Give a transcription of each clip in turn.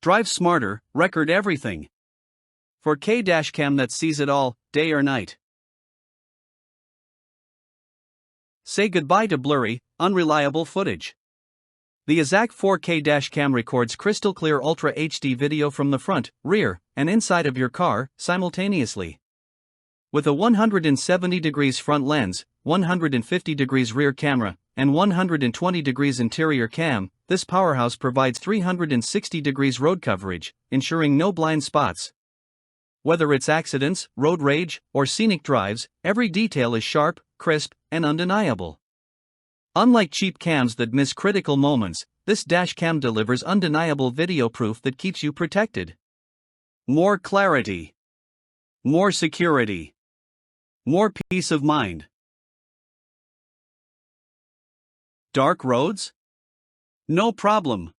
Drive smarter, record everything. 4K dash cam that sees it all, day or night. Say goodbye to blurry, unreliable footage. The Azacvb 4K dash cam records crystal clear Ultra HD video from the front, rear, and inside of your car, simultaneously. With a 170 degrees front lens, 150 degrees rear camera, and 120 degrees interior cam, this powerhouse provides 360 degrees road coverage, ensuring no blind spots. Whether it's accidents, road rage, or scenic drives, every detail is sharp, crisp, and undeniable. Unlike cheap cams that miss critical moments, this dash cam delivers undeniable video proof that keeps you protected. More clarity. More security. More peace of mind. Dark roads? No problem.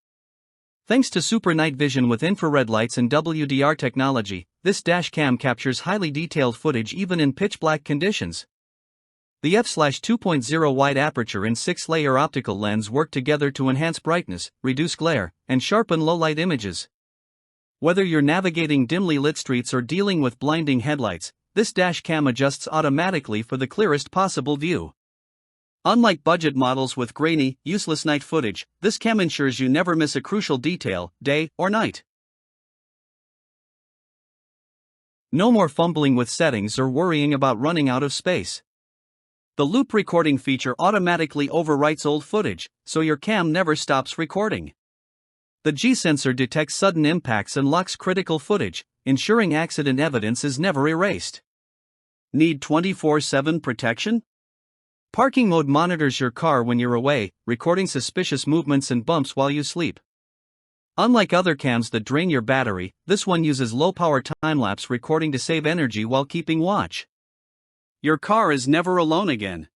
Thanks to super night vision with infrared lights and WDR technology, this dash cam captures highly detailed footage even in pitch black conditions. The f/2.0 wide aperture and 6-layer optical lens work together to enhance brightness, reduce glare, and sharpen low-light images. Whether you're navigating dimly lit streets or dealing with blinding headlights, this dash cam adjusts automatically for the clearest possible view. Unlike budget models with grainy, useless night footage, this cam ensures you never miss a crucial detail, day or night. No more fumbling with settings or worrying about running out of space. The loop recording feature automatically overwrites old footage, so your cam never stops recording. The G-sensor detects sudden impacts and locks critical footage, ensuring accident evidence is never erased. Need 24/7 protection? Parking mode monitors your car when you're away, recording suspicious movements and bumps while you sleep. Unlike other cams that drain your battery, this one uses low-power time-lapse recording to save energy while keeping watch. Your car is never alone again.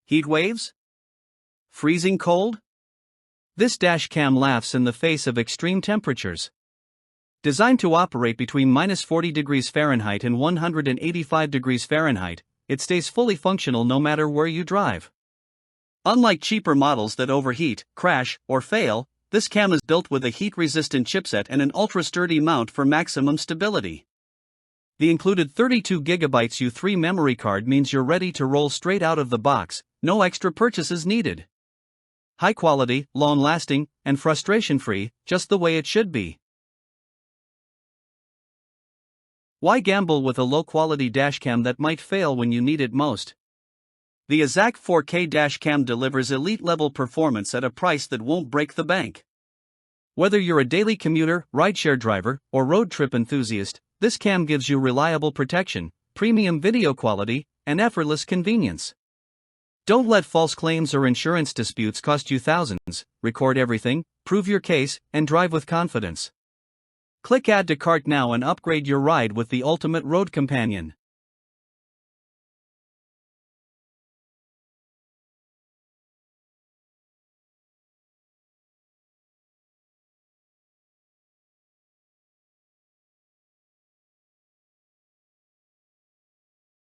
Heat waves? Freezing cold? This dash cam laughs in the face of extreme temperatures. Designed to operate between -40 degrees Fahrenheit and 185 degrees Fahrenheit, it stays fully functional no matter where you drive. Unlike cheaper models that overheat, crash, or fail, this cam is built with a heat-resistant chipset and an ultra-sturdy mount for maximum stability. The included 32GB U3 memory card means you're ready to roll straight out of the box, no extra purchases needed. High quality, long-lasting, and frustration-free, just the way it should be. Why gamble with a low-quality dashcam that might fail when you need it most? The Azacvb 4K dashcam delivers elite-level performance at a price that won't break the bank. Whether you're a daily commuter, rideshare driver, or road trip enthusiast, this cam gives you reliable protection, premium video quality, and effortless convenience. Don't let false claims or insurance disputes cost you thousands. Record everything, prove your case, and drive with confidence. Click Add to Cart now and upgrade your ride with the ultimate road companion.